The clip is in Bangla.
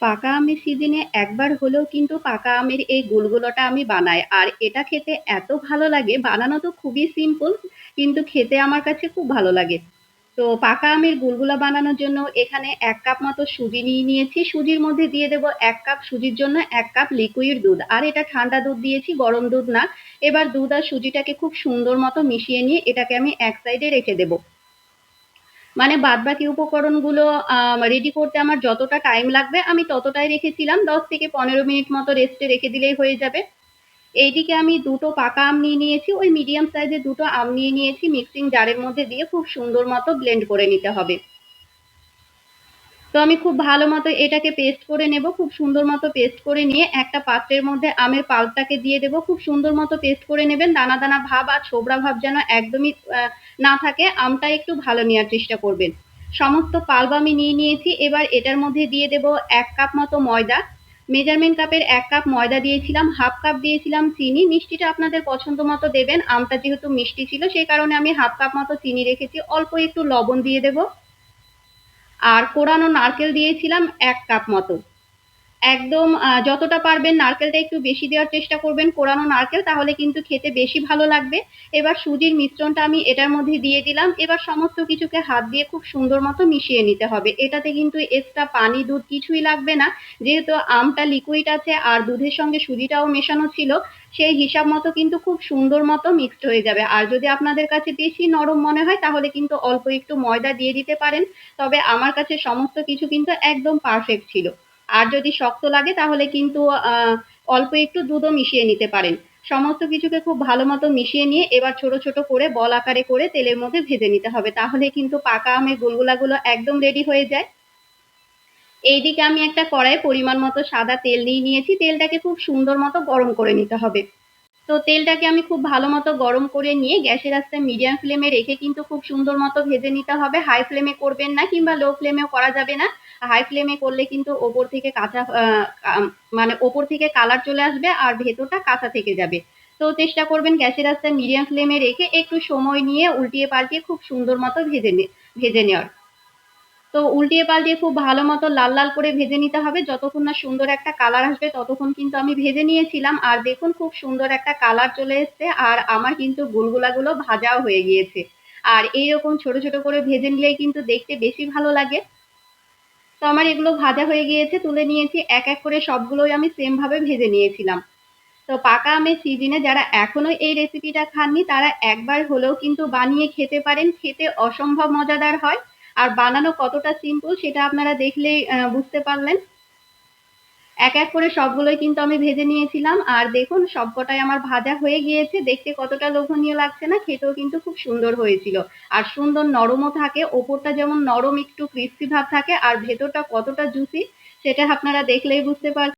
পাকা আমের সিজনে একবার হলেও কিন্তু পাকা আমের এই গুলগুলোটা আমি বানাই, আর এটা খেতে এত ভালো লাগে। বানানো তো খুবই সিম্পল, কিন্তু খেতে আমার কাছে খুব ভালো লাগে। তো পাকা আমের গুলগুলা বানানোর জন্য এখানে ১ কাপ মতো সুজি নিয়ে নিয়েছি। সুজির মধ্যে দিয়ে দেব ১ কাপ, সুজির জন্য ১ কাপ লিকুইড দুধ। আর এটা ঠান্ডা দুধ দিয়েছি, গরম দুধ না। এবার দুধ আর সুজিটাকে খুব সুন্দর মতো মিশিয়ে নিয়ে এটাকে আমি এক সাইডে রেখে দেব। মানে বাদবাকি উপকরণগুলো রেডি করতে আমার যতটা টাইম লাগবে আমি ততটাই রেখেছিলাম। ১০ থেকে ১৫ মিনিট মতো রেস্টে রেখে দিলেই হয়ে যাবে। এইদিকে আমি ২ টো পাকা আম নিয়ে নিয়েছি। ওই মিডিয়াম সাইজের ২ টো আম নিয়ে নিয়েছি। মিক্সিং জারের মধ্যে দিয়ে খুব সুন্দর মতো ব্লেন্ড করে নিতে হবে। তো আমি খুব ভালো মতো এটাকে পেস্ট করে নেব। খুব সুন্দর মতো পেস্ট করে নিয়ে একটা পাত্রের মধ্যে আমের পাল্পটাকে দিয়ে দেব। খুব সুন্দর মতো পেস্ট করে নেবেন। দানা দানা ভাব আর ছোবড়া ভাব যেন একদমই না থাকে। আমটা একটু ভালো নেওয়ার চেষ্টা করবেন। সমস্ত পাল্প আমি নিয়ে নিয়েছি। এবার এটার মধ্যে দিয়ে দেব ১ কাপ মতো ময়দা। মেজারমেন্ট কাপের ১ কাপ ময়দা দিয়েছিলাম, হাফ কাপ দিয়েছিলাম চিনি। মিষ্টিটা আপনাদের পছন্দ মতো দেবেন। আমটা যেহেতু মিষ্টি ছিল সেই কারণে আমি হাফ কাপ মতো চিনি রেখেছি। অল্প একটু লবণ দিয়ে দেব। আর কোরানো নারকেল দিয়েছিলাম ১ কাপ মতো। একদম যতটা পারবেন নারকেলটা একটু বেশি দেওয়ার চেষ্টা করবেন, কোরানো নারকেল, তাহলে কিন্তু খেতে বেশি ভালো লাগবে। এবার সুজির মিশ্রণটা আমি এটার মধ্যে দিয়ে দিলাম। এবার সমস্ত কিছুকে হাত দিয়ে খুব সুন্দর মতো মিশিয়ে নিতে হবে। এটাতে কিন্তু এক্সট্রা পানি, দুধ কিছুই লাগবে না। যেহেতু আমটা লিকুইড আছে আর দুধের সঙ্গে সুজিটাও মেশানো ছিল, সেই হিসাব মতো কিন্তু খুব সুন্দর মতো মিক্সড হয়ে যাবে। আর যদি আপনাদের কাছে বেশি নরম মনে হয় তাহলে কিন্তু অল্প একটু ময়দা দিয়ে দিতে পারেন। তবে আমার কাছে সমস্ত কিছু কিন্তু একদম পারফেক্ট ছিল। আর যদি শক্ত লাগে তাহলে কিন্তু অল্প একটু দুধও মিশিয়ে নিতে পারেন। সমস্ত কিছুকে খুব ভালো মতো মিশিয়ে নিয়ে এবার ছোট ছোট করে বল আকারে করে তেলের মধ্যে ভেজে নিতে হবে। তাহলে কিন্তু পাকা আমের গুলগুলাগুলো একদম রেডি হয়ে যায়। এইদিকে আমি একটা কড়াইয়ে পরিমাণ মতো সাদা তেল নিয়ে নিয়েছি। তেলটাকে খুব সুন্দর মতো গরম করে নিতে হবে। তো তেলটাকে আমি খুব ভালো মতো গরম করে নিয়ে গ্যাসের আঁচটা মিডিয়াম ফ্লেমে রেখে কিন্তু খুব সুন্দর মতো ভেজে নিতে হবে। হাই ফ্লেমে করবেন না, কিংবা লো ফ্লেমেও করা যাবে না। হাই ফ্লেমে করলে কিন্তু ওপর থেকে কাঁচা মানে ওপর থেকে কালার চলে আসবে আর ভেতরটা কাঁচা থেকে যাবে। তো চেষ্টা করবেন গ্যাসের আঁচটা মিডিয়াম ফ্লেমে রেখে একটু সময় নিয়ে উল্টিয়ে পাল্টিয়ে খুব সুন্দর মতো ভেজে নেওয়ার। তো উল্টিয়ে পাল্টিয়ে খুব ভালো মতো লাল লাল করে ভেজে নিতে হবে। যতক্ষণ না সুন্দর একটা কালার আসবে ততক্ষণ কিন্তু আমি ভেজে নিয়েছিলাম। আর দেখুন খুব সুন্দর একটা কালার চলে এসছে, আর আমার কিন্তু গুলগুলাগুলো ভাজাও হয়ে গিয়েছে। আর এইরকম ছোট ছোট করে ভেজে নিলেই কিন্তু দেখতে বেশি ভালো লাগে। তো আমার এগুলো ভাজা হয়ে গিয়েছে, তুলে নিয়েছি। এক এক করে সবগুলোই আমি সেম ভাবে ভেজে নিয়েছিলাম। তো পাকা আমের সিজনে যারা এখনো এই রেসিপিটা খাননি তারা একবার হলেও কিন্তু বানিয়ে খেতে পারেন। খেতে অসম্ভব মজাদার হয়। আর বানানো কতটা সিম্পল সেটা আপনারা দেখলেই বুঝতে পারলেন। এক এক করে সবগুলোই কিন্তু আমি ভেজে নিয়েছিলাম। আর দেখুন সবকটাই আমার ভাজা হয়ে গিয়েছে। দেখতে কতটা লোভনীয় লাগছে না? খেতেও কিন্তু খুব সুন্দর হয়েছিল। আর সুন্দর নরমও থাকে। ওপরটা যেমন নরম একটু ক্রিস্পি ভাব থাকে আর ভেতরটা কতটা জুসি সেটা আপনারা দেখলেই বুঝতে পারবেন।